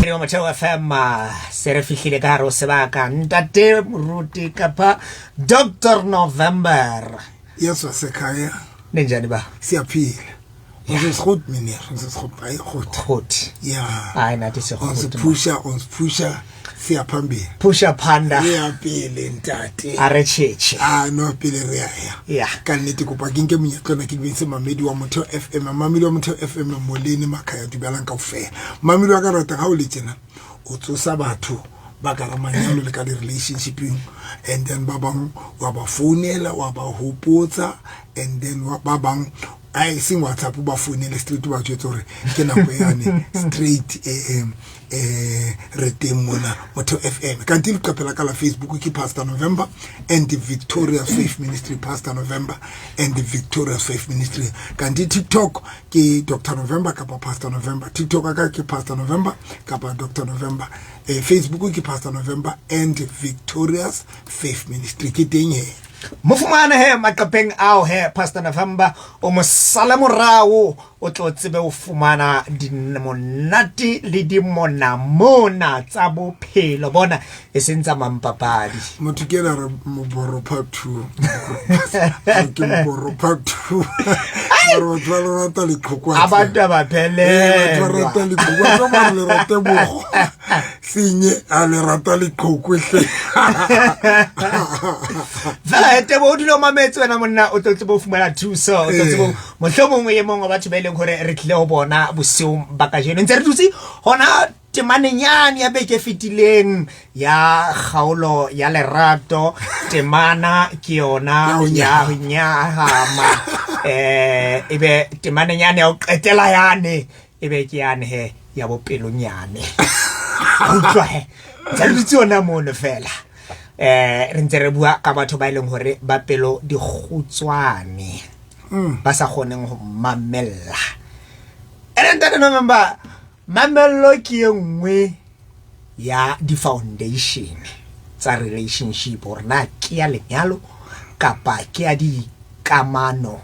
Yo Mateo FM se re fihlile ka hare ho sebaka ntate moruti kapa Dr November. Yes wasekhaya. Nenjani ba? Siyaphila. Ons is goed meneer, ons is goed baie goed. Goed. Ja. Hayi nathi se goed. Ons pusha siyaphambili. Pusha phanda. Siyaphila ntate. Are cheche. No pele re ya. Yeah. Ka nnete kopa ke nke monyetlo na ke bese mamedi wa Motheo FM, mamedi wa Motheo FM moleni makhaya dubelang kaofela. Mamedi wa ka rata ga o le tsena. O tsosa batho ba ka ramanyalo le ka di relationshiping, and then ba bang wa ba founela wa ba hopotsa, and then ba bang I sing WhatsApp ba founela street ba tshwetsa hore ke nako yane straight re teng mona Motheo FM. Kanti le kapela ka la Facebook ke Pastor November and the Victorious Faith Ministry, Pastor November and the Victorious Faith Ministry. Kanti TikTok ke Dr November kapa Pastor November, TikTok ka ke Pastor November kapa Dr November, Facebook ke Pastor November and the Victorious Faith Ministry. Ke teng he Mofumana he makapeng ao he Pastor November o mosala morao o tlo tsebe o fumana dimonati le dimonamona tsa bophelo bona e sentsa mampapadi motho ke la re moboro part 2 ke moboro part 2 ro tla rata le khokwa abantu abaphele rata le khokwa ba le rata bogo sinye a le rata le khokwe ete bo dilo mametse wena monna o tlo tsebo fumana thuso o tlo tsebo mohlomongwe ye mongwe ba tshebeleng hore re tlile ho bona bosiu baka jeno ntse re dutse hona temanenyane ya beke fitileng ya kgaolo ya lerato temana ke yona ya nyahama ebe temanenyane ya o qetela yane ebe ke yane he ya bopelonyane utlwa he tsa dutse ona mono fela re ntse re bua ka batho ba ileng hore ba pelo di khutswane ba sa kgoneng ho mamella ntate November mamello ke engwe ya di foundation tsa relationship or na ke ya lenyalo kapa ke ya di kamano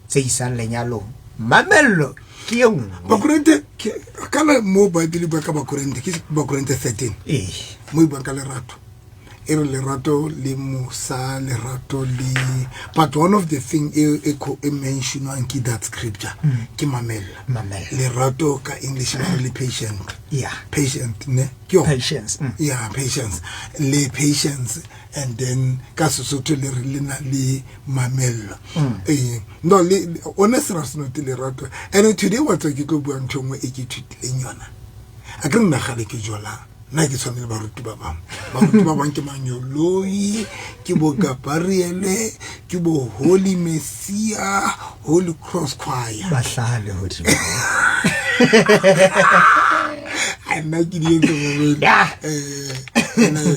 tse isang lenyalong mamello ke engwe ba kurente kala mo ba dili ba ka ba kurente ke ba kurente 13 mo ba ka lerato lerato le musa lerato le but one of the thing e mention one ki that scripture ke mamela lerato ka English really patient patient ne ke patience yeah patience le patience and then ka Sesotho le rena le mamela no le honest not lerato and today what ke go bua ntongwe e ke thutileng yona a ke nna gale ke jola na ke tshwanele baruti ba bang ke manyoloi ke bo Gabriele ke bo Holy Messiah Holy Cross Choir ba hlale hodimo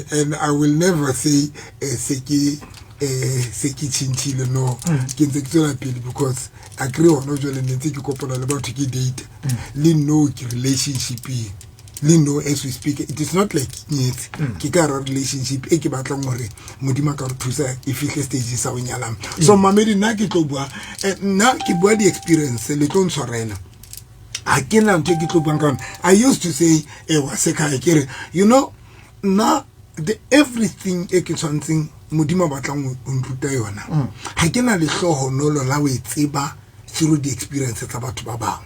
and I will never say seki chintile no ke ntse ke tsela pele because I agree on no jole ntse ke kopana le batho ke date le no ke relationship Lindo as we speak, it is not like it's kikara relationship e ke batlang hore modima ka re thusa e fihle stage sa o nyalang so mamedi na ke tlo bua na ke bua di experience le tlo ntshwarela a ke na ntse ke tlo bua ka I used to say wa sekhaya kere you know na the everything e ke tshwantseng modima batlang o nruta yona ha ke na le hlohonolo la o e tseba through the experience tsa batho ba bang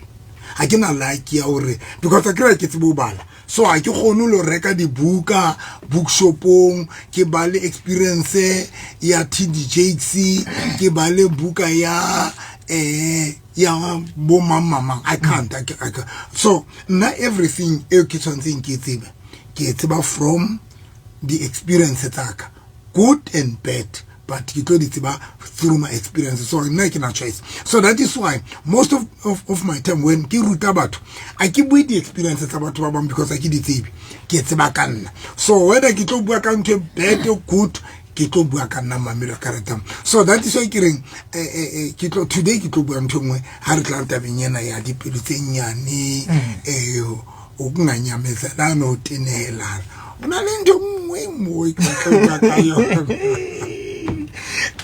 I can like ya hore because I create ke tsebo bala so a ke gone lo reka di buka bookshopong ke bale experience ya TDJC ke bale buka ya bo mama I can't so not everything e ke something ke tseba from the experience tsaka good and bad but you told it about through my experience so I'm making a choice so that is why most of my time when ke ruta batho I keep with the experiences about babang because I ke ditsebi ke tseba kanna so whether ke tlo bua ka ntwe bad or good ke tlo bua ka nna mamelo ka retam so that is why ke reng ke tlo today ke tlo bua ntongwe ha re tla tabenyana ya dipelo tse nyane o kunganyameza la no tenela ona le ntongwe mo ka yo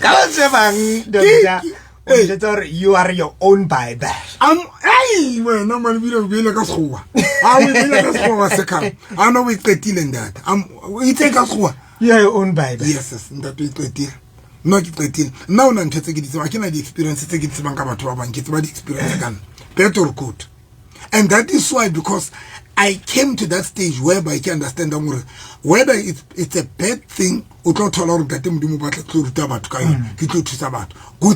Ka se bang doctor You are your own Bible. Hey, wena man we bile ka sekgowa. We bile ka sekgowa se ka. I know we qetile that. We take ka sekgowa. You are your own Bible. Yes, ntate we qetile. No ke qetile. Now na ntse ke ditse ba ke na di experience tse ke tsebang ka batho ba bang ke tseba di experience kan. Better good. And that is why, because I came to that stage whereby I can understand whether it's a bad thing or good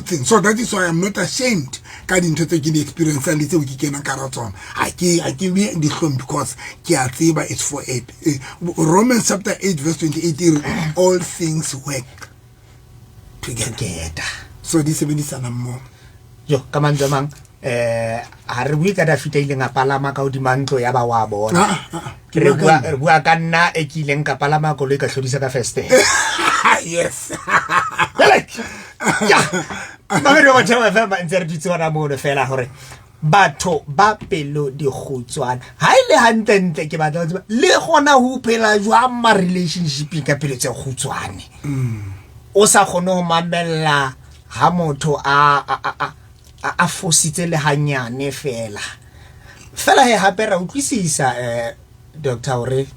thing. So that is why I'm not ashamed the experience and because it's for it. Romans chapter 8 verse 28, all things work together. So this is more. Yo, come on, Jamang. Ha re bue ka Dafita ile nga palama ka odimantlo ya ba wa bona re bua ka nna e ke ile nga palama ko le ka hlodisa ka first day. Yes. Ya ba re ba tshaba fa ba ntse re ditse bona mo le fela hore batho ba pelo di khutswana ha ile hantle ke batla le gona ho phela jwa ma relationship ka pelo tse khutswane o sa khone ho mamella ha motho a fositse le hanyane fela he hape ra utlwisisa Dr. hore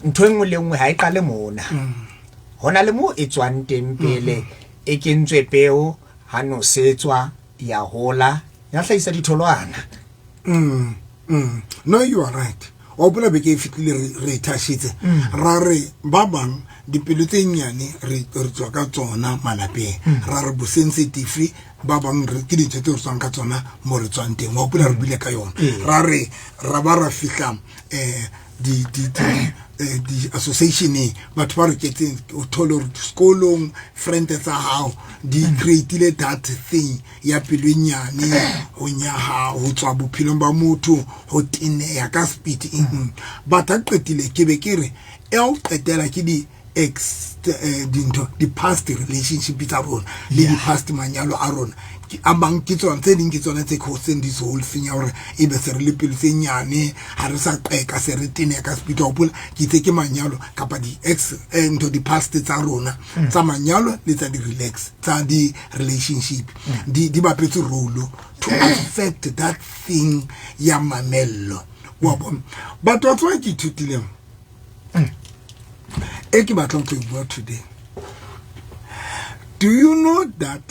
ntho engwe le engwe ha e qale mona hona le mo e tswang teng pele e kentswe peo ha no setswa ya hola ya hlaisa ditholwana. No, you are right. O bula be ke fitile re tashitse ra re ba bang dipelo tse nyane re tswa ka tsona malapeng ra re bo sensitive ba bang re ke ditse tse tswang ka tsona mo re tswang teng o bula re bile ka yona ra re ra ba ra fihla di association batho ba re ketseng o tholo skolong friend tsa hao di create that thing ya pelonyane ho nyaha ho tswa bophilong ba motho ho tineya ka speed but a qetile ke be ke re e o qetela ke di the past relationship tsa rona le di past manyalo a rona amang ke tsona tse ding ke tsona tse causing this whole thing ya hore e be se re le pele tse nyane ha re sa qeka se re tene ka speed o pola ke tse ke manyalo kapa di into the past tsa rona tsa manyalo le tsa di relax tsa di relationship di ba petse role to affect that thing ya mamello wa bona but what wa ke thutileng e ke batlang go bua today. Do you know that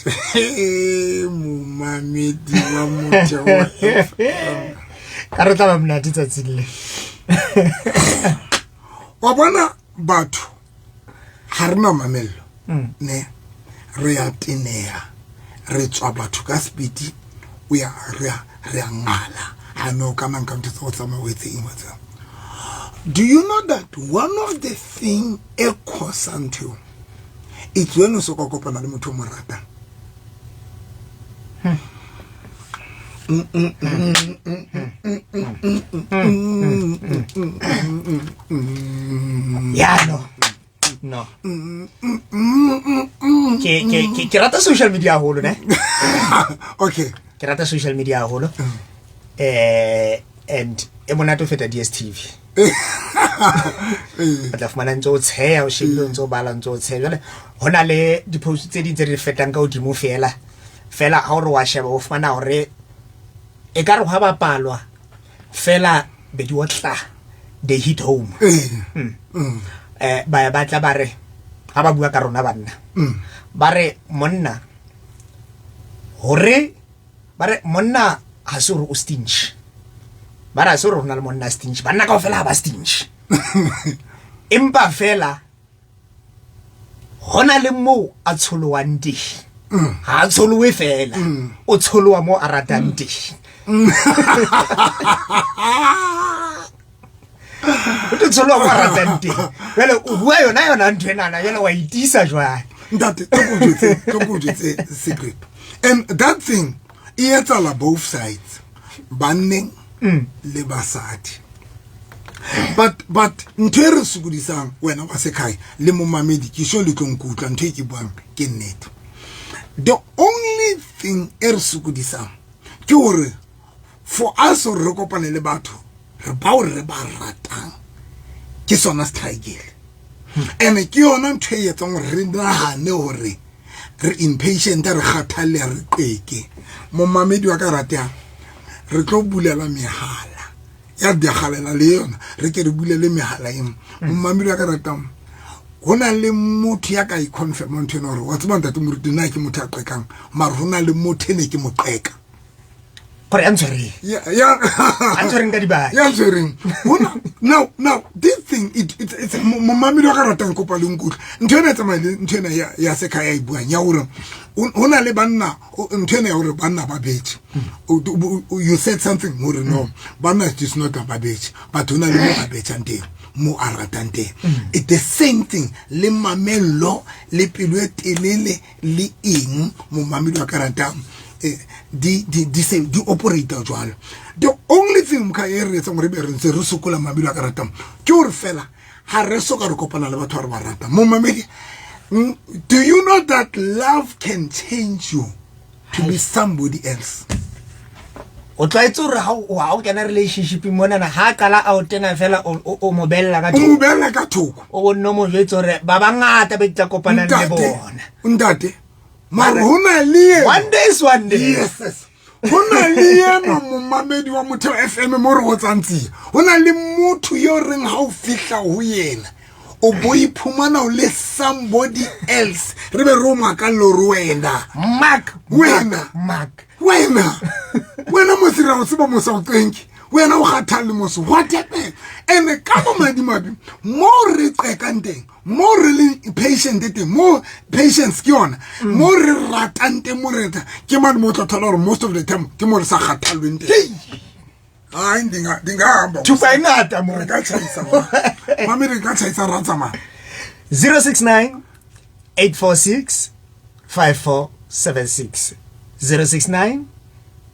Mumamedi wa motho ka re tla ba mna ditsatsile wa bona batho ha rena mamello ne re ya tenea re tswa batho ka speed we are re ngala ano kana nka ntse go tsama wetse ingwetsa. Do you know that one of the thing e causanto it's when o soka kopana le motho mo rata ya no ke rata social media holo ne okay ke rata social media holo and e mona to feta DSTV batla fumana ntse o tsheya o shebile ntse o bala ntse o tsheya jale hona le di post tse di tse di fetang ka odimo fela ha o re wa sheba o fumana hore e ka re ha ba palwa fela be di otla they hit home ba batla ba re ha ba bua ka rona banna ba re monna hore ba re monna ha se o stingy bara se rona le monna stingy banna ka fela ba stingy empa fela hona le mo a tsholoang teng ha tsholowe fela o tsholowa mo a ratang teng o tsholowa mo a ratang teng wele o bua yona ntwenana yele wa itisa jwa that go secret and that thing it's all both sides banning le basadi but nthere sukudisang wena wa sekai le mo mamedi ke sho le konkutla nthe ke buang ke nnete. The only thing sukudisang ke hore for us re kopane le batho re ba ratang ke sona struggle and ke yona nthe e tsang re nahane hore re impatient re kgathale re qeke momamedi wa ka ratang re tlo bulela mehala ya diagalela le yona re ke re bulele mehala eng momamedi wa ka ratang hona le motho ya ka I confirm ntho no re wa tseba ntate moruti nna ke motho a qekang mara hona le motho ene ke mo qeka gore antshwere yeah antshwere ka dibai yeah answering now this thing it's momamedi wa ka ratang kopa le nkutla ntho ena tsama le ntho ena ya se kaya I bua nya hore hona le banna ntho ena ya hore banna ba bethe you said something more no banna is just not ba bethe but hona le mo ba bethe mo aratante it's the same thing le mamello le pelo e telele le eng mo mamedi wa karanta di operator jwalo the only thing ka ere tsa more be re ntse re sokola mamedi wa karanta ke hore fela ha re soka re kopana le batho ba re ba rata mo mamedi do you know that love can change you to be somebody else o tlaetse re ha o kana relationship mona na ha kala a o tena fela o mobella ka thoko o no mo jetso re ba bangata be tla kopana le bona ntate mara hona le one day yes hona le yena momamedi wa Motheo FM mo re go tsantsi hona le motho yo reng ha o fihla ho yena o boy phumana o le somebody else re be roma ka lo wena wena mo sira o seba mo sa twenki wena o khathale mo so what happened and ka mo madimabi more re qekanteng more really patient teng more patience ke yona more ratante mo reta ke mane mo tlotlhola most of the time ke mo re sa khathalweng teng ai ndingahamba tufainata mo ka tshisa mama re ka tshisa ratsa ma 069 846 5476 069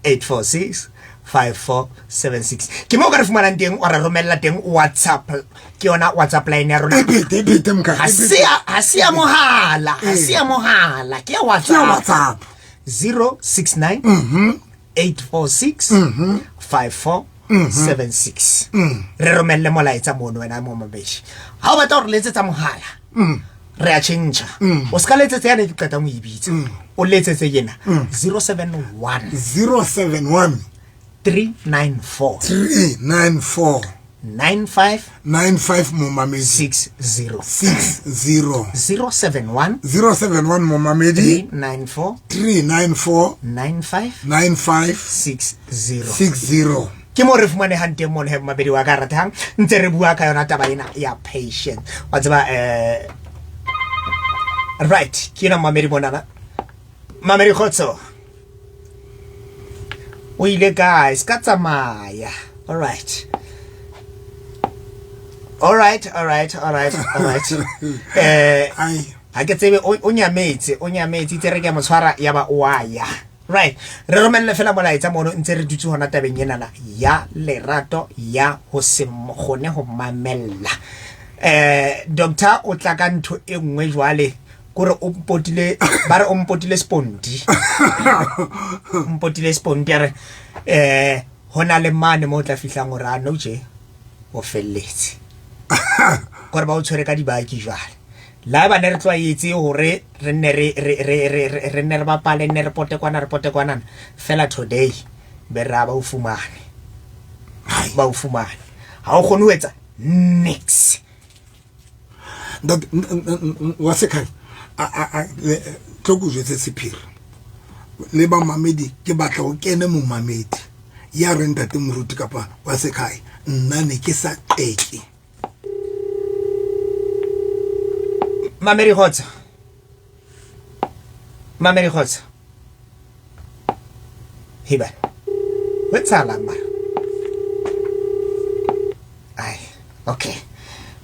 846 5476 ke mo ka re fumana teng o re romella teng WhatsApp ke yona WhatsApp line ya rona ha se ya mohala ke WhatsApp 069 846 5476 re romelle molaetsa mono wena mo mabeshi ha o batla re letsetsa mohala re a change o ska letsetsa yana ke qeta mo ibitsa o letsetse yena 071 394 95 momamedi 60 071 momamedi 394 95 60 ke mo re fumane hante mo le mabedi wa ka ratang ntse re bua ka yona taba ena ya patient wa tseba right ke na mamedi bonana mamedi khotso o ile guys ka tsamaya all right ha ke tsebe o nyametse tsere ke mo tshwara ya ba waya right re romelle fela molaetsa mono ntse re dutse hona tabeng yenana ya lerato ya ho se gone ho mamella doctor o tla ka ntho e nngwe jwale kore o mpotile ba re o mpotile spondi are hona le mane mo tla fihlang o ra no je o felletse kore ba o tshwere ka dibaki jwale la ba ne re tlwaetse hore re ne re bapale ne re pote kwana fela today be ra ba o fumane ha o kgone ho etsa next wa se kai a tloku jetse sephiri le ba mamedi ke batla o kene mo mamedi ya re ntate moruti kapa wa se kai nna ne ke sa qeke Mamedi khotsa hiba wetsala mara ai okay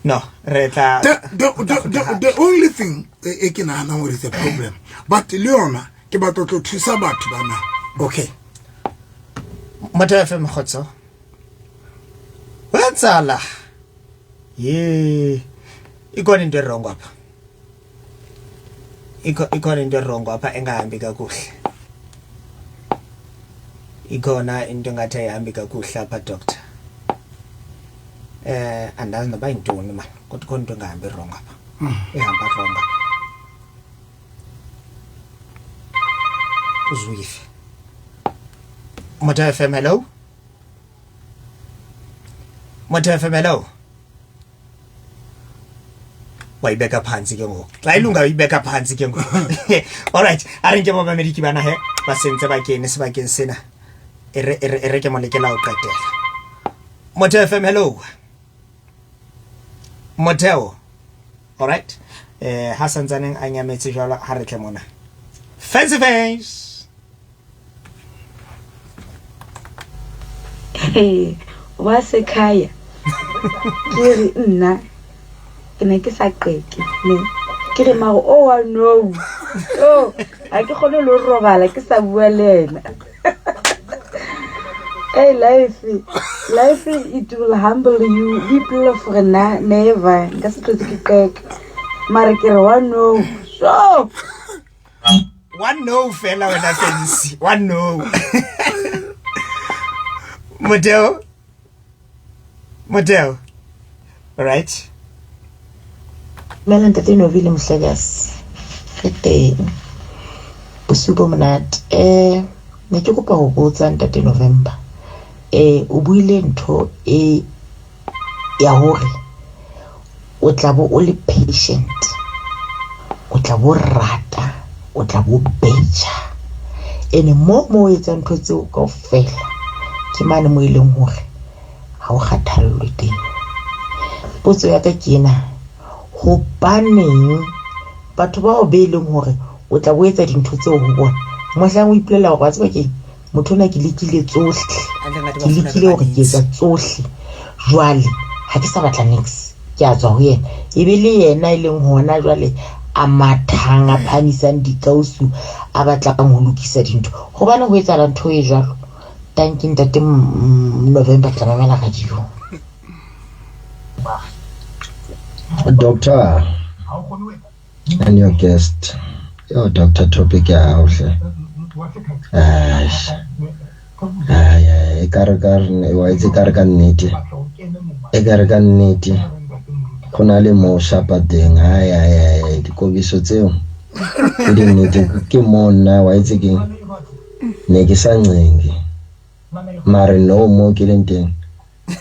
no reta the only thing e ke nahana hore is a problem but leona ke batla tlo thusa batho bana okay Motheo FM khotso wetsala ikona into wrong apha ikona into wrong apha engahambi kakuhle ikona into ngathi ayihambi kakuhle apha doctor andazi noba yintoni man kodwa khona into engahambi wrong apha ihamba wrong uzwile. Motho FM, hello. Motho FM, hello. Wayibeka phansi ke ngoku. Xa ilunga uyibeka phansi ke ngoku. All right, arenke mo bameriki bana he ba sentse ba kene sebakeng sena. Ere ke molekela o qetela. Motho FM, hello. Motho. All right. Ha santsaneng a nyametse jwala ha re tle mona. Fancy face. Wa se khaya. Ke re nna ke ne ke sa qeke ne ke re maro oh I know oh a ke khone lo robala ke sa bua le ena. Hey, life it will humble you. People of Rena never nka se tlotse ke qeke mara ke re one no so one no fella wena fancy one no. Model. All right. Melan tate novile mhlekasi kete bosupo monate ne ke kopa go botsa ntate November o buile ntho ya hore o tla bo o le patient o tla bo rata o tla bo betcha ene mo etsa ntho tseo kaofela ke mane mo ileng hore ha o kgathallwe teng. Potso ya ka ke ena ho baneng batho ba o be leng hore o tla bo etsa dintho tseo ho bona mohlang o ipulela hore wa tseba ke motho na ke lekile tsohle ke lekile hore ke etsa tsohle jwale ha ke sa batla nix ke a tswa ho yena e be le yena e leng hona jwale a mathanga phamisang dikausu a batla ka mo lokisa dintho go bana go etsa ntho e jalo tanking tate November tla mamela ka dio. Doctor and your guest, your doctor topic ya hohle. E karkar wa itse karkar nnete. E karkar nnete. Khona le mo shapa teng dikobiso tseo. Ke nnete ke mona wa itse ke ne ke sa ncenge. Mare no mo ke leng teng.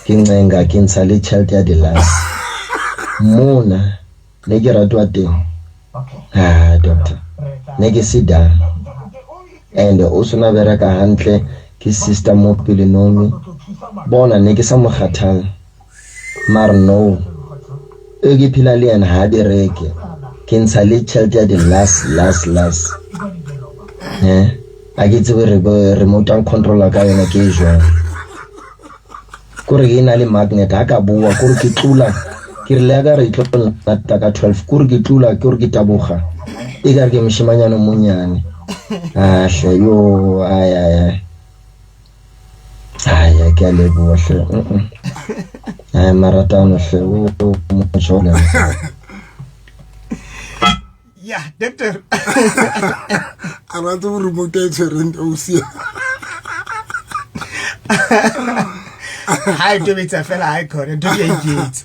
Ke ncenga ke ntsha le child ya the last. Mona ne ke ratwa teng. Doctor ne ke sit down and also na bereka hantle ke sister mo pele nomi bona ne ke sa mo kgathala mar no e ke phila le ena ha di reke ke ntsha le child ya the last a ke tsebe remote and controller ka yona ke jwa kore ke na le magnet ha ka bua kore ke tlula ke re lega re tlo nna ka 12 kore ke tlula kore ke taboga e ka re ke mshimanyana monyane hle yo ay ke a leboha hle maratano hle o mo jole. Yeah, doctor. A rata go remote e tshwereng o sia. Ha do bitsa fela ha khona do ke ikitse.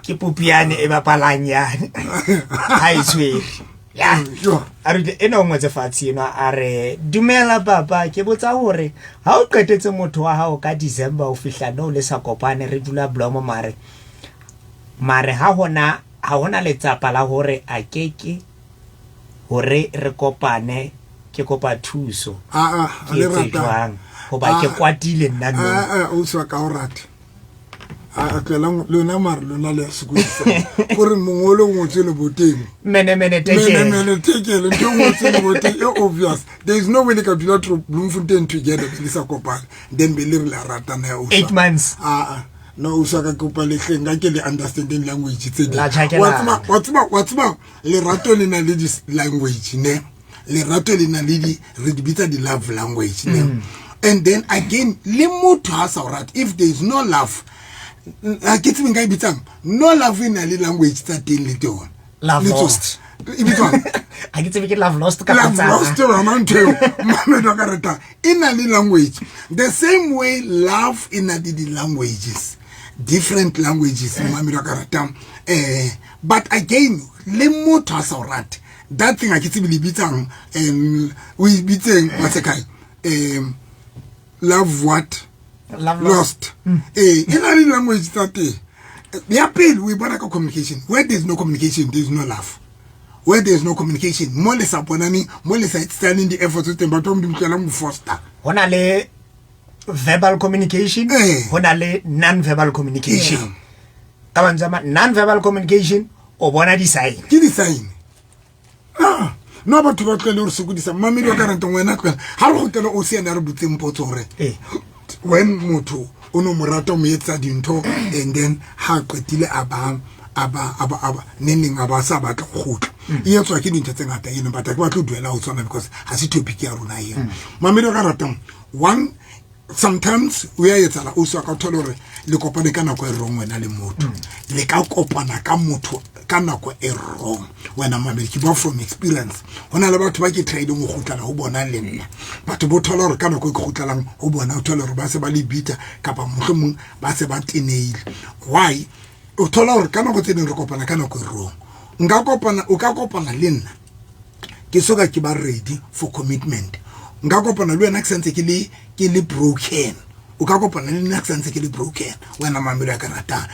Ke pupiane e bapalang yana. Ha itshwere. Ya. A re eno ngwe tse fatsi eno a re dumela papa ke botsa hore ha o qetetse motho wa hao ka December o fihla no le sa kopane re dula blomo mare ha hona le tsapa la hore a keke hore re kopane ke kopa thuso le rata go ba ke kwatile nna no o swa ka o rata tlelang lona mar lona le sekutsa gore mongolo ngotse le boteng mene tekele ntho ngotse le boteng e obvious. There is no way they can do that to Bloemfontein together be sa kopana then be le la rata na o 8 months no o swa ka kopa le kgenga ke le understanding language tse di what's le rato le na le this language ne le rato le na le di re di bitsa di love language ne and then again le motho ha sa rat if there is no love ke tseng ga ibitsang no love in a language tsa teng le tona love lost ibitsang a ke tsebe ke love lost ka love lost ramantho mamedo ka rata in a language the same way love in a the languages different languages mamedo ka rata but again le motho sa rat that thing I ke tsebile bitsang we bitseng Masekai love what lost in a language that the appeal we bona ka communication. Where there's no communication, there's no love. Where there's no communication, more less aponani, more less standing the efforts to but to foster. Hona le verbal communication, hona le non-verbal communication. Kama nzama non-verbal communication o bona di sign. Ki di sign? No ba tuba tlele o sukudisa mami lo ka ranta wena ka ha re gotela o se na re butseng potso gore when motho o no morata mo etsa dintho and then ha qetile aba neneng aba sa batla go gutla e etswa ke dintho tse ngata ene batla ke batla duela ho tsona because ha se topic ya rona eo mami lo ka rata one sometimes we are etsala o so ka thola hore le kopane ka nako e rong wena le motho le ka kopana ka motho ka nako e rong wena mami ke ba from experience hona le batho ba ke trading go gutla go bona le nna batho bo thola hore ka nako e go gutlalang go bona o thola hore ba se ba le bita kapa mohlomong ba se ba teneile why o thola hore ka nako tse re kopana ka nako e rong o ka kopana le nna ke soka ke ba ready for commitment nka kopana le wena ke sentse ke le broken o ka kopana le nna ke sentse ke le broken wena mamelo ya karata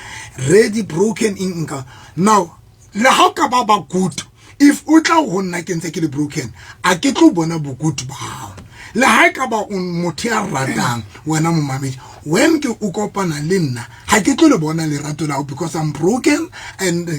ready broken in nka now le ha ka ba good if o tla go nna ke ntse ke le broken a ke tlo bona bo good ba le ha ka ba motho ya ratang wena mo mamedi when ke o kopana le nna ha ke tlo le bona le rato la because I'm broken and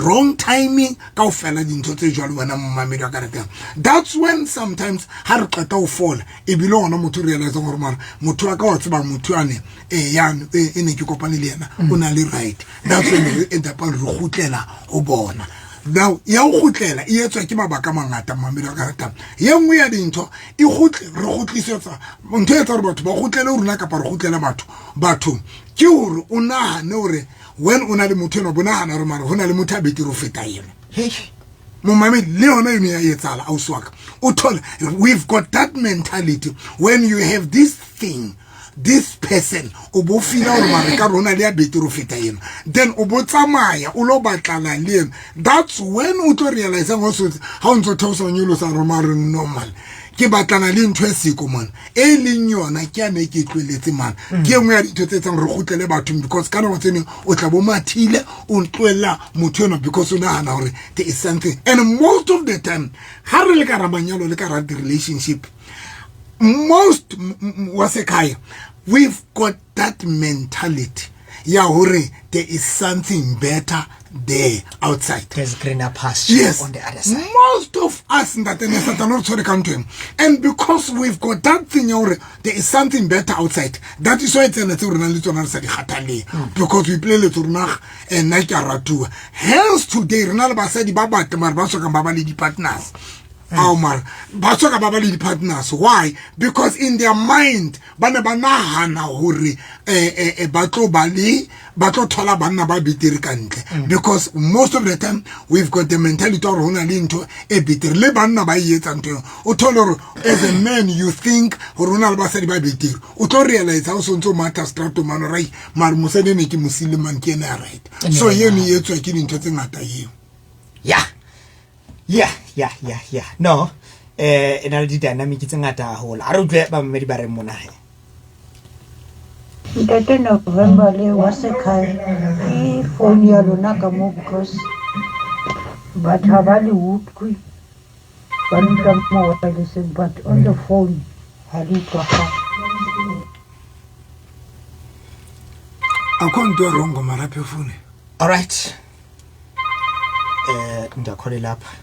wrong timing ka o fela dintho tse jwalo wena mo mamedi wa karata that's when sometimes ha re qeta o fall e bile ona motho realize gore mara motho wa ka wa tseba motho ane yana ne ke kopane le yena o na le right that's when we end up re gutlela o bona now ya o gutlela e etswa ke mabaka mangata mamedi wa karata ye nngwe ya dintho e gutle re gutlisetsa ntho e tsa re batho ba gutlele o rena kapa re gutlela batho ke hore o nahane hore when una le motho eno bona hana re mara hona le motho a betiro feta yena mo mamedi le ona yone ya etsala au swaka o thola we've got that mentality when you have this thing this person o bo fila hore mara ka rona le a betiro feta yena then o bo tsamaya o lo batlana le yena that's when o tlo realize also how ntso thoso nyolo sa romare normal ke batlana le ntwe siko man e leng yona ke ane ke tlweletse man ke engwe ya ditho tse tsang re gutlele batho because kana wa tsene o tla bo mathile o tlwela motho eno because o nahana hore there is something and most of the time ha re le ka ramanyalo le ka ra relationship most wasekhaya we've got that mentality ya hore there is something better there outside. There's greener pasture on the other side. Most of us in that and because we've got that thing there is something better outside. That is why it's because we play little and naikaratua. Hence today partners. Basoka babali di partners. Why? Because in their mind, bana banahana hore batlo thola banna ba bitiri kantle. Because most of the time we've got the mentality of hona linto e bitiri le banna ba yetsa nto. O thola as a man you think hona ba sedi ba bitiri. O tlo realize how so matter strato man right. Mar musene ne ke musile man ke na right. So yeni yetswa ke dintho tse ngata yeo. Yeah. No, ena le dynamic tse ngata haholo. A re utlwe ba mmedi ba re mona he. Ntate November le Wasekhaya e phone ya lona ka mo because batho ba le utlwe ba nka mo wa listen but on the phone ha di twa ga. Akonto rongo marape phone. All right. Ndakholela lapha.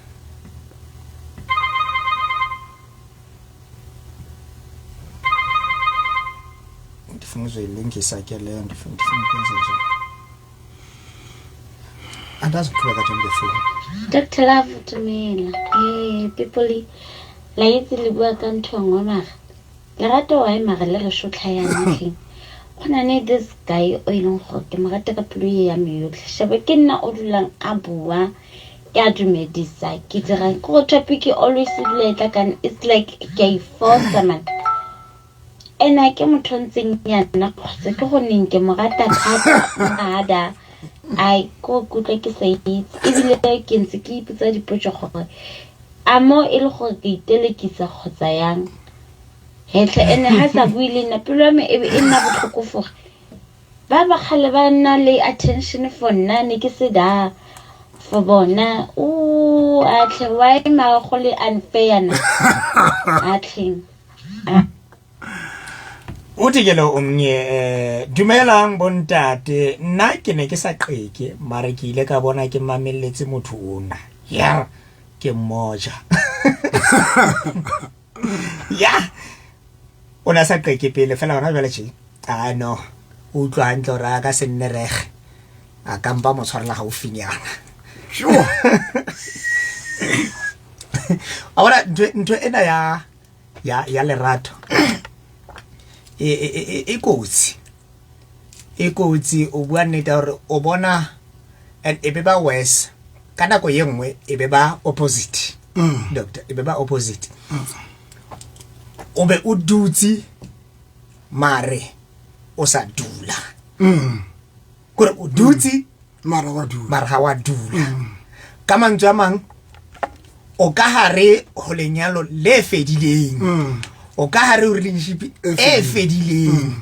Ndifungizwe ilingisa ke le ndifuna ukwenza nje. Andaziqhubeka nje ngefoni. Dr. Love Tumela. People la itse le bua ka nthongwa mara. Lerato wa imara le re shotla ya ntleng. Ona ne this guy o ileng go ke magata ka pelo ya me yotlhe. Shebe ke nna o dulang a bua ya dumedisa ke dira go topic always later can it's like ke force man. Ena ke motho ntseng ya nna khotse ke go neng ke mogata thata ada ai ko kutlwa ke sa itse ebile ke ntse ke ipotsa dipotso gore a mo e le gore ke itelekisa kgotsa yang hetle ene ha sa buile nna pelo me e nna botlhoko gore ba khale ba nna le attention for nna ne ke se da for bona a tle why ma go le unfair na a tleng o tikelo omnye dumelang bontate nna ke ne ke sa qeke mara ke ile ka bona ke mamelletse motho ona ya ke moja ya ona sa qeke pele fela ona jwale tshi no o tlo hantle ra ka se nne rege a kampa mo tshwarela ga o finyana sure ahora ntwe ena ya lerato e kotsi o bua nnete gore o bona and e be ba worse ka nako ye nngwe e be ba opposite doctor e be ba opposite o be o dutse mare o sa dula kore o dutse mara ga wa dula ka mantswe a mang o ka hare ho lenyalo le fedileng o ka hare o relationship e fedileng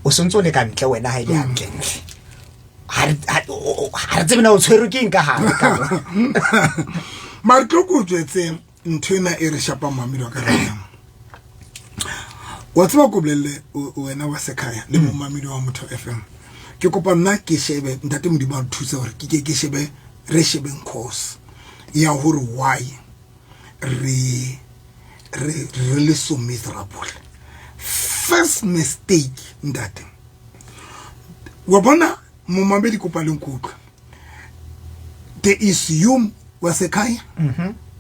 o sontso le ka ntle wena ha ile hantle ha tsebena o tshwere ke eng ka hare ka mara tlo go tsetse ntwena e re shapa mamelo ka rena wa tswa go blele wena wa sekaya le mo mamelo wa Motho FM ke kopa nna ke shebe ntate modimo a thusa gore ke shebe re shebeng course ya hore why re le so miserable. First mistake ntate wa bona mo mamedi kopa le nkutlo there is you wa sekaya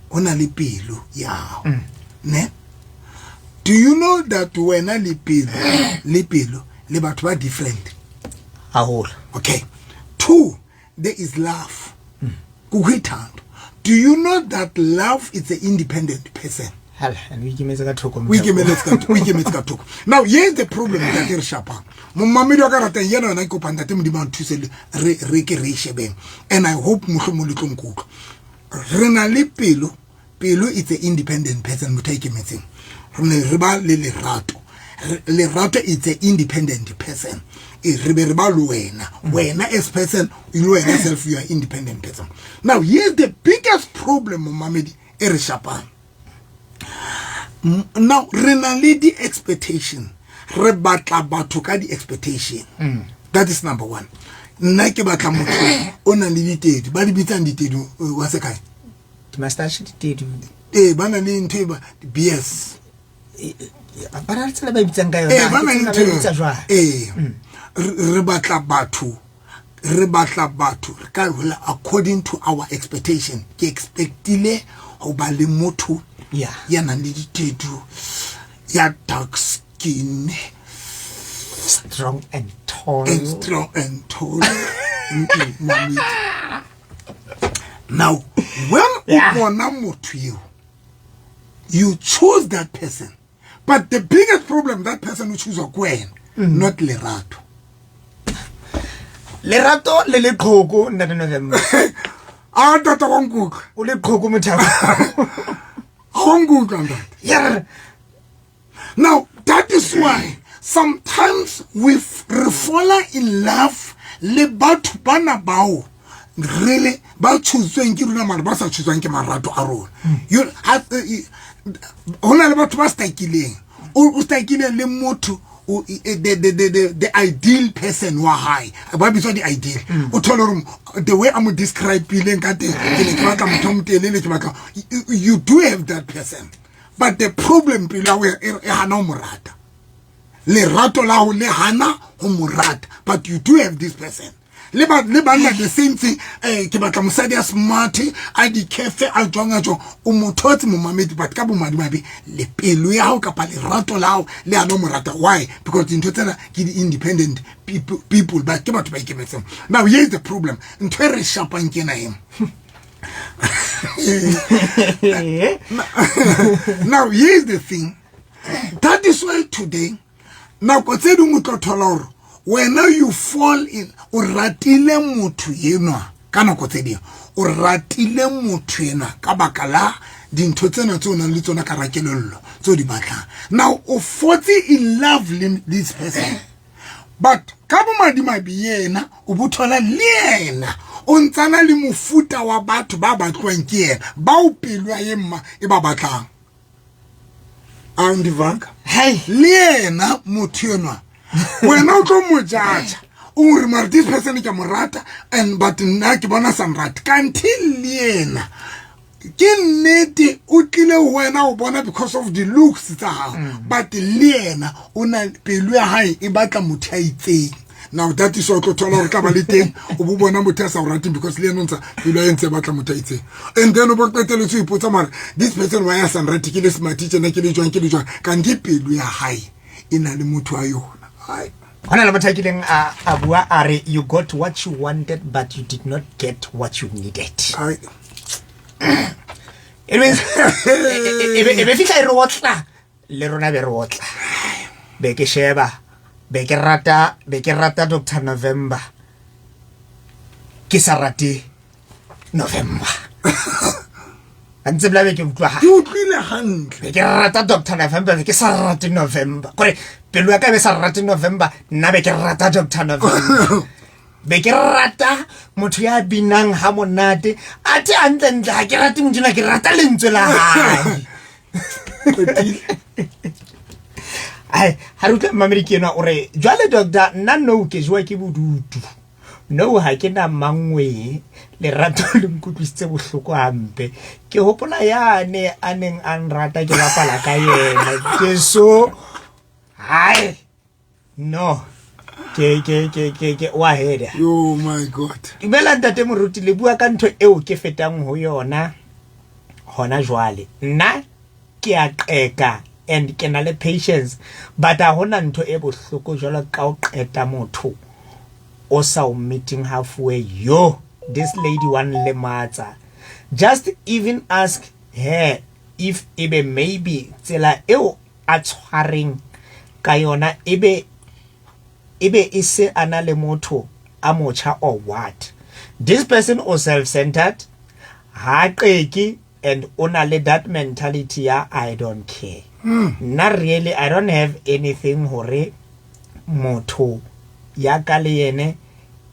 ona le pelo yao ne do you know that when a le pelo le batho ba different ahol okay 2 there is love do you know that love is an independent person and we give me ka thoko now here's the problem that re shapa mo mamedi wa ka rateng yena na go panda te modimo thusele re ke re shebeng and I hope mohlomong le tlonkutlo re na le pelo is an independent person motake metseng re ba le lerato is an independent person re be re ba lo wena as person you know yourself you are independent person. Now here's the biggest problem mamedi e re shapang now re na le di expectation re batla batho ka di expectation that is number 1 nna ke batla motho o na le ditedi ba di bitsang ditedi wa se kae master ditedi bana le ntwe ba BS ba tsela ba bitsang ka yona bana le ntwe re batla batho ka hola according to our expectation ke expectile ho ba le motho ya na le ditedu ya dark skin strong and tall now when you choose that person but the biggest problem that person who choose Gwen not lerato le qhoko nna no them tata wa nkuku o le qhoko mothaka yeah. Now that is why sometimes we fall in love le batho bana bao really ba chooseng ke runa mara ba sa chooseng ke marato a rona you have hona le batho ba stakileng o stakileng le motho the ideal person wa high ba bitso the ideal o tholoro the way I'm describing ka te ke batla motho mtelele ke batla you do have that person but the problem pila we hana o morata le rato la ho le hana o morata but you do have this person le ba the same thing ke batla mosadi a smart a di cafe a jonga jo o mothotsi mo mamedi but ka bo madimabe le pelo ya ho kapa le rato lao le ano morata why because into tsena ke di independent people but ke batho ba ikemetseng. Now here's the problem ntwe re shapang ke na him now here's the thing that is why today now ko tse dingwe tlo thola hore wena you fall in o ratile motho enwa ka nako tse ding o ratile motho enwa ka bakala dintho tsena tse o nang le tsona ka rakelello tse di batlang. Now o fotse in love this person, but ka bomadimabe yena o bothola le yena o ntsana le mofuta wa batho ba batlwang ke yena ba o pelo ya yemma e ba batlang. Andivanga Hey, le yena motho enwa wena o tlo mo jaja o re mara this person ke mo rata and but nna ke bona some rat kanthi le yena ke nnete o tlile wena o bona because of the looks tsa hao but le yena o na pelo ya hae e batla motho a itseng. Now that is what to tell ka ba le teng o bo bona motho a sa rata because le yena ntsa pelo ya ntse batla motho a itseng. And then o bo qetele tse ipotsa mara this person wa ya sa rata ke le smart teacher na ke le jwang kanthi pelo ya hae ina le motho a yona. Hai hona le mathakileng a bua a re you got what you wanted but you did not get what you needed. hai It means ebe fitla re otla le rona be re otla be ke sheba be ke rata Dr. November ke sa rate November antse bla be ke utlwa ha ke utlwile hantle be ke rata Dr. November be ke sa rate November kore pelo ya ka be sa rate November nna be ke rata Dr. November be ke rata motho ya binang ha monate ate antlentle ha ke rate motho na ke rata lentswe la hae ai ha re utlwa mameriki ena o re jwale doctor nna no ke jwa ke bodutu no ha ke na mangwe le rato le nkutlwisitse bohloko hampe ke hopola yane a neng a nrata ke bapala ka yena ke so hai no ke wa heda. oh my god Imela ntate moruti le bua ka ntho eo ke fetang ho yona hona jwale nna ke a qeka and ke na le patience but a hona ntho e bohloko jwalo ka o qeta motho o sa o meeting halfway. Yo, this lady one le matsa, just even ask her if ebe maybe tsela eo a tshwareng ka yona ebe ise ana le motho a mocha or what. This person o self-centered ha qeki and ona le that mentality ya I don't care. Not really, I don't have anything hore motho ya ka le yene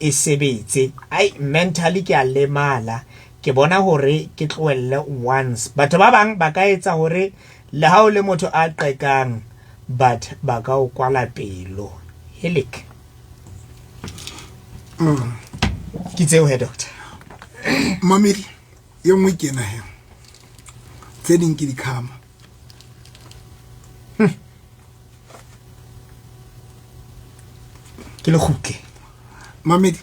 e sebetse. I mentally ke a lemala ke bona hore ke tloelle once but ba bang ba ka etsa hore le ha o le motho a qekang but ba ka o kwala pelo. Helik ke tseo he doctor mamedi yo mo kena he tse ding ke dikhama ke le khutle mamedi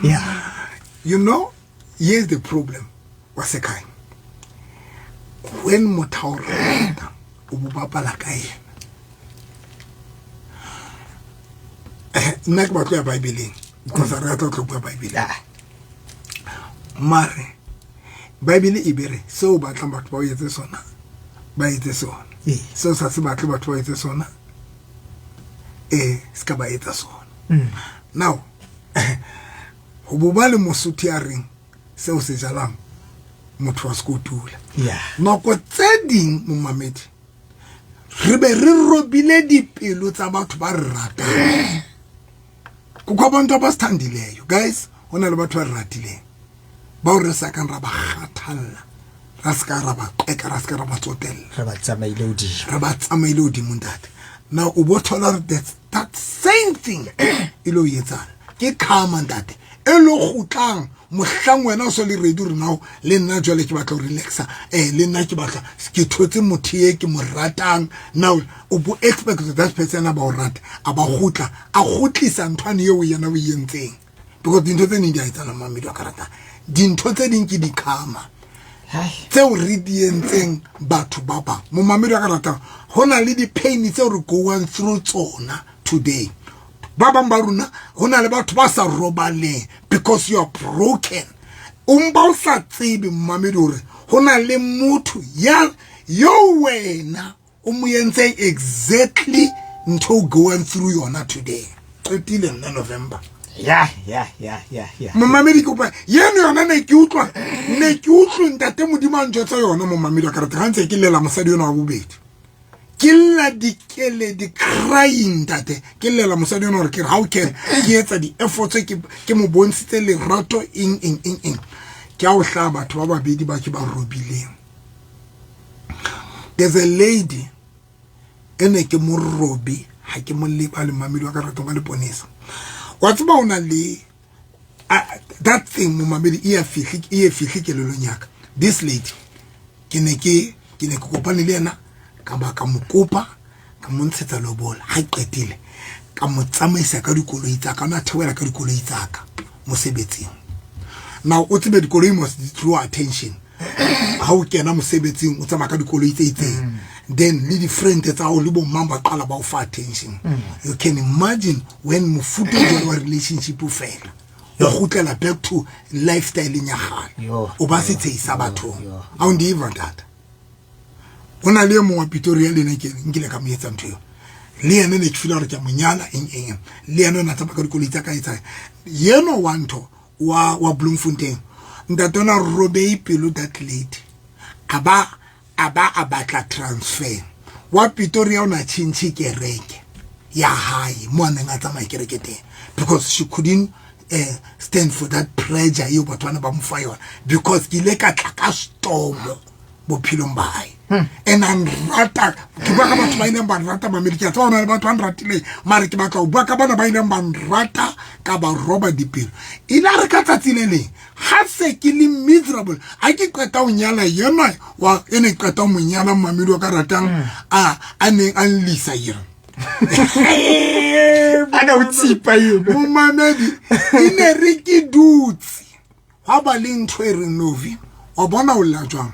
yeah you know here's the problem what's a kind when motaura o bapala ka yena nna ke batlo ya Bible because I rata go bua Bible mare Bible e bere so batla batho ba etse sona ba etse sona so sa se batla batho ba etse sona ska ba etsa sona now ho boba le mosuthi a reng se o se jalang motho wa skotula yeah nako tse ding mo mamedi re be re robile dipelo tsa batho ba rata ko kwa bantu ba standileyo guys hona le batho ba ratileng ba o re sa kan ra ba khathalla ra ska ra ba qeka ra ska ra ba tsotella re ba tsamaile o di ra ba tsamaile o di mundate now o bo thola that same thing ilo yetsana ke khama ndate elo gutlang mohlang wena o so le ready re now le nna jwale ke batla o relaxa le nna ke batla ke thotse motho ke mo ratang now o bo expect that person about rat aba gutla a gutlisa nthwane yeo yena o yentseng because dintho tse di a etsana mamedi wa karata dintho tse ding ke dikhama tseo re di entseng batho ba ba mo mamedi wa karata hona le di pain tseo re going through tsona today ba bang ba runa hona le batho ba sa robaleng because you are broken umba sa tsebe mamedi hore hona le motho ya yo wena o mo yentse exactly ntho going through yona today qetile nna November yeah momamedi ke utlwa yeno yona ne ke utlwa ntate modimo a ntjwetsa yona momamedi ka re ga ntse ke lela mosadi yona wa bobedi ke lla dikele di crying tate ke lela mosadi yona gore ke how can ke etsa di efforts ke mo bontshitse lerato eng ke a o hla batho ba babedi ba ke ba robileng. There's a lady ene ke mo robi ha ke mo le ba le mamedi wa ka rato ba le ponesa wa tseba ona le that thing mo mamedi e fihli ke lelo nyaka. This lady ke ne kopane le yena ka ba ka mokopa ka mo ntshetsa lobola ha qetile ka mo tsamaisa ka dikoloi tsa ka na thewela ka dikoloi tsa ka mo sebetsing. Now o tsebe dikoloi must draw attention ha o kena mo sebetsing o tsamaya ka dikoloi tse itseng then le di friend tsa o le bo mamba qala ba o fa attention. You can imagine when mofuto wa relationship o fela o gutlela back to lifestyle nya gale o ba se tseisa batho a undi even that ona le mo wa Pretoria le ne ke ngile ka mo etsa ntho yo le ene ne ke fila re ke monyala eng le ene na tsaba ka dikoloi tsa ka etsa yeno wanto wa Bloemfontein ndatona robe pelo that lady aba batla transfer wa Pretoria ona chinchi kereke ya hayi mo ne nga tsama kereke teng because she couldn't stand for that pressure yo batwana ba mfa yona because ke le ka tlaka storm bophilong ba hae and rata ke ba ka batho ba ile ba rata mamedi ke tsona le batho ba ratile mare ke batla o bua ka bana ba ile ba rata ka ba roba dipelo ila re ka tsatsile ha se ke le miserable a ke qeta o nyala yena wa ene qeta mo nyala mamedi wa ka ratang a ne an lisa yena ana utsipa yena mo mamedi ine re ke dutsi ha ba le ntho e re novi o bona o la jwang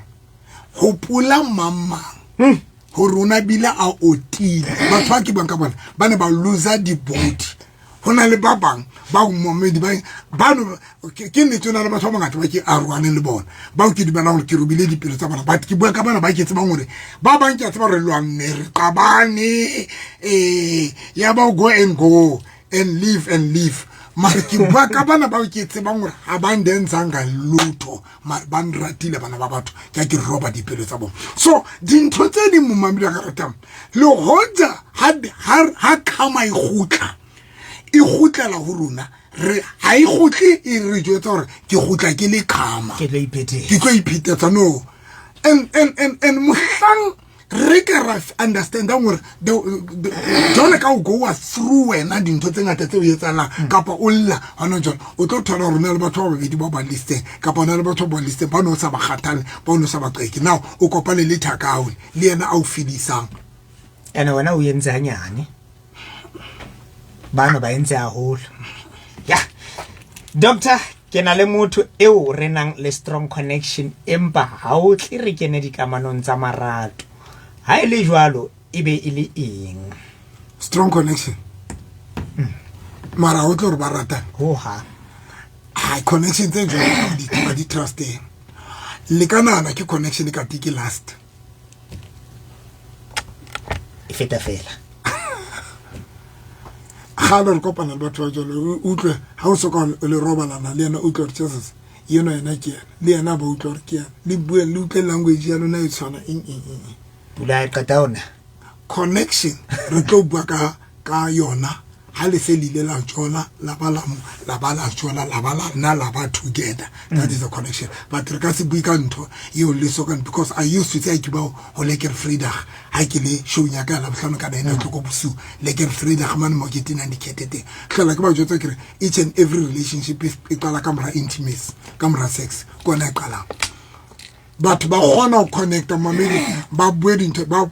ho pula mama ho rona bila a otile batho ba ke banka bona ba ne ba loser di body hona le ba bang ba momedi ba no ke ne tsona le batho ba ngata ba ke arwane le bona ba o ke di bana go ke robile dipelo tsa bona ba ke bua ka bana ba ke tseba ngore ba bang ke tseba re lwang ne re qabane ya ba go and live mara ke bua ka bana ba ke tseba ngore ha ba ndenzanga lutho mara ba nratile bana ba batho ke roba dipelo tsa bona so dintho tse di mo mamedi ka ratang le hoja ha khama e gutlela ho rona re ha e gutli e re jwetsa hore ke gutla ke le khama ke le ke go iphetsa no and mohlang re ka ra understand hore jona ka go through wena dintho tse ngata tse o etsala kapa o lla hona jona o tlo thola hore na le batho ba babedi ba ba liste kapa na le batho ba liste ba no sa ba khathale ba no sa ba qeki now o kopane le thakawe le yena a o fidisang ene wena o yentse hanyane bana ba entse a holo ya doctor ke na le motho eo re nang le strong connection empa ha o tle re kene dikamanong tsa marato ha ile jwalo ebe ile eng strong connection mara o tlo re ba rata ho ha connection tse jwalo di trust le kana ke connection ka tiki last e feta fela Halo kopana le batho ba jalo utlwe ha o soka le robalana le yena utlwe Jesus yena yena ke le yena ba utlwe ke le bue le utlwe language ya lona e tshwana pula e qeta ona connection re tlo bua ka yona ha le se lile la tjola la bala tjola la bala na la ba together that is a connection but re ka se bui ka ntho yo le soka because I used to say ke ba ho le ke Frida ha ke le show nya ka la bohlano ka ena tlo go busu le ke Frida man mo ke tina ndiketete hlola ke ba jotsa ke each and every relationship is qala ka mra intimacy ka mra sex kona e qala but ba gona connecta mamedi ba bue dintho ba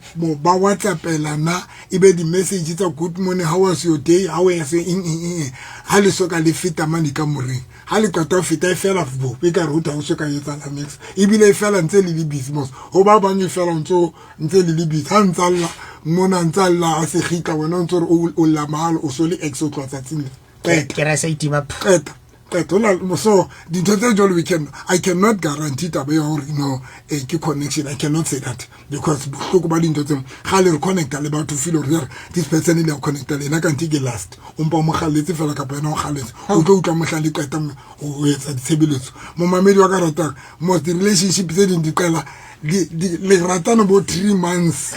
WhatsApp elana ibe di message tsa good morning how was your day how was in ha le soka le fita mani ka moreng ha le qata fita e fela bo be ka ruta o soka yetsa la next ibile e fela ntse le business o ba bang e fela ntse le busy ha ntsalla mona ntsalla a se khika wena ntse o la mal o so le exo tlotsa tsine ke ra sa itima so I cannot guarantee taba ya hore ke connection. I cannot say that because go ba dinto tse ga le re connecta le batho feel hore this person ile connecta le na ka ntike last umpa mo galetse fela ka pena o galetse o tlo utla mo hlale qeta o etsa ditsebeletso mo mamedi wa ka rata most relationship tse ding di qela le ratana bo 3 months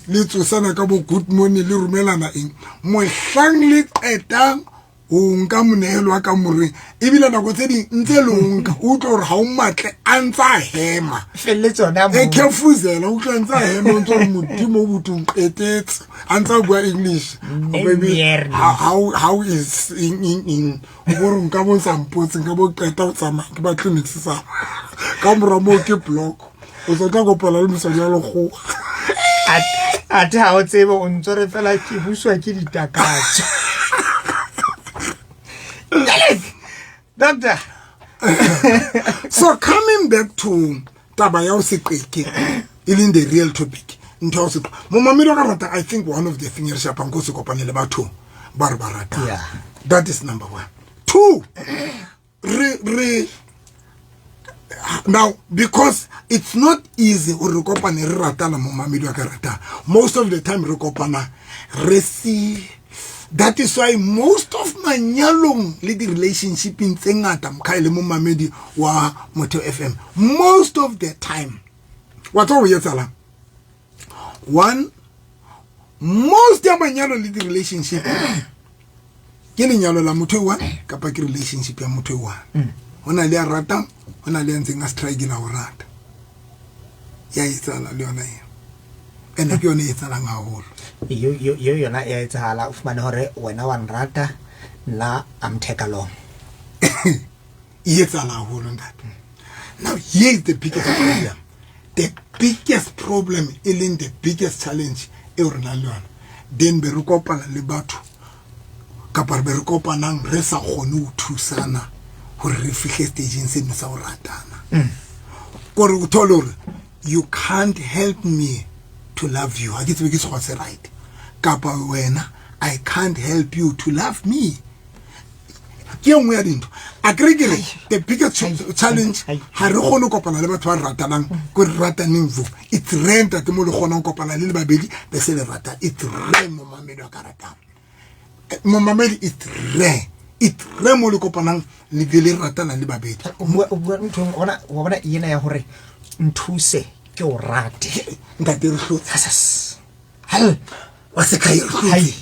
le tsosana ka bo good morning le rumelana eng mo hlang le qetang o nka monehelo wa ka more ebile nako tse ding ntse le nka o tlo re ha o matle a ntsa hema felle tsona mo e khefuzela o tlo ntsa hema o tlo modimo o butung qetetse a ntsa bua English maybe how is in o re nka bo sampotse nka bo qeta o tsama ke ba clinics sa ka mora mo ke block o tla go pala le mosadi ya logo ate ha o tsebe o ntsore fela ke buswa ke ditakatso Doctor. So coming back to taba ya o se qeke in the real topic ntho mo mamelo ka rata I think one of the things re shapa go se kopane le batho ba re barata yeah, that is number 1. 2 now because it's not easy re kopane re ratana mo mamelo ka rata most of the time re kopana re see. That is why most of my nyalong le di relationship in tsengata mkhaile mo mamedi wa Motheo FM most of the time what are we yetsala 1 most ya manyalo le di relationship ke lenyalo la motho wa kapa ke relationship ya motho wa hona le a rata hona le ntse nga strike la o rata ya itsala le yona ene ke yone itsala ngaholo yo yona ya etsala ufumane hore wena wa nrata la amtheka long itsala holo that. Now here is the biggest problem. The biggest problem is the biggest challenge e rena le yona then be re kopana le batho kapa be re kopana re sa gone o thusana hore re fihle stage se nsa o ratana gore o tholore you can't help me to love you. I get to get what's right. Kapa wena, I can't help you to love me. The biggest challenge ha re gone kopana le batho ba ratanang go rataneng vo it's rent that mo le gona kopana le babedi be se le rata it's rent mo mamedi ka rata mo mamedi it's rent mo le kopanang le le ratana le babedi ona wa bona yena ya hore nthuse ke o rate ntate re hlotsa hal wa se kai hai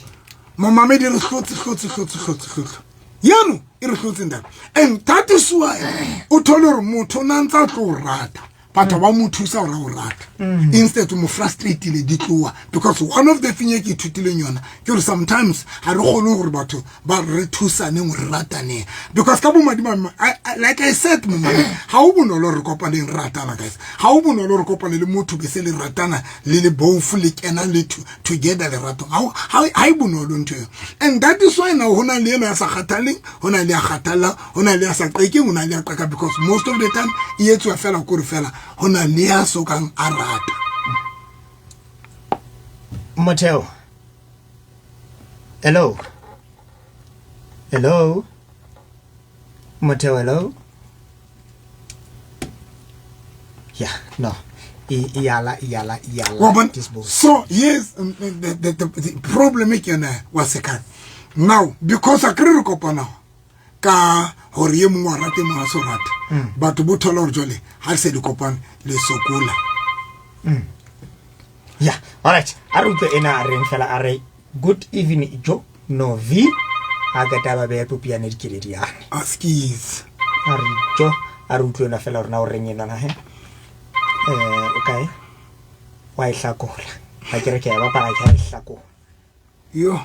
mama me di re hlotsa yano e re hlotsa nda and that is why o tholore motho nantsa tlo rata batho ba mo thusa o rata instead mo frustrate le ditloa because one of the things ke thutile yona ke sometimes ha re gone gore batho ba re thusane mo ratane because ka bo madima like I said ha o bonolo re kopane ratana guys ha o bonolo re kopane le motho be se le ratana le bofu le kena le together le rato ha I bonolo ntwe and that is why now hona le ena sa khathaling hona le a khathala hona le a sa qeke hona le a qaka because most of the time e etswa fela ko re fela hona le a sokang a rata Motheo. Hello. Motheo, hello. Yeah, no. Yala. So yes, the problem was a now because I can't kopana ka hore ye mongwe rate mo so rata but bo thola hore jole ha se di kopana le sokola yeah, all right. Aruto ena reng fela are good evening Joe Novi agata ba be popia ne dikeledi ya askis Arijo aruto ena fela rena o reng ena na he okay wa ihlakola ha ke re ke ba para ke ihlako yo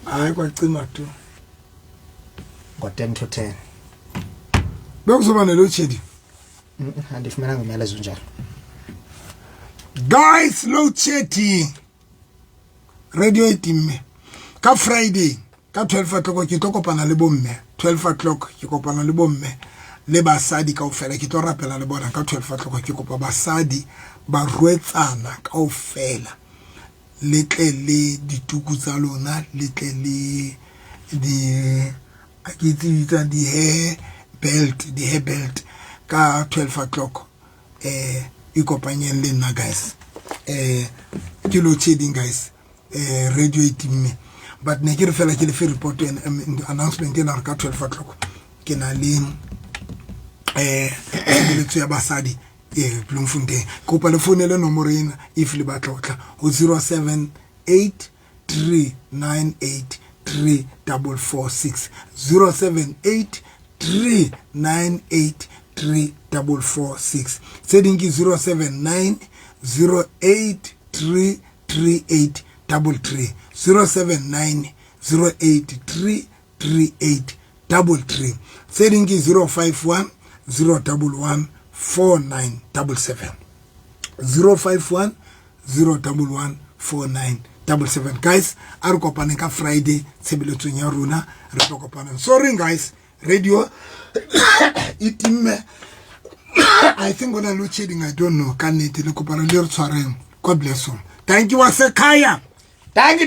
ay kwacima tu go 10 to 10 bekuzobana lo chedi andifumana ngomyalezo njalo guys load shedding radio itimme ka Friday ka 12 o'clock ke kopana le bomme 12 o'clock ke kopana le bomme le basadi ka ofela ke tlo rapela le bona ka 12 o'clock ke kopa basadi ba ruetsana ka ofela le tle le dituku tsa lona le tle le di hair belt ka 12 o'clock ikopanyeng le nna guys ke lo shading guys radio itimme but ne ke re fela ke le fe report announcement ena ka 12 o'clock ke na le le ya basadi Bloemfontein kopa le phone le nomoro ena if le batla tla ho 0783983446 0783983446 setting ki 0790833833 0790833833 setting ki 05101114977 05101114977 guys a re kopane ka Friday tshebeletsong ya rona re tlo kopana sorry guys radio itimme I think when I load shedding I don't know can it le kopana le re tshwareng God bless you thank you Wasekhaya thank you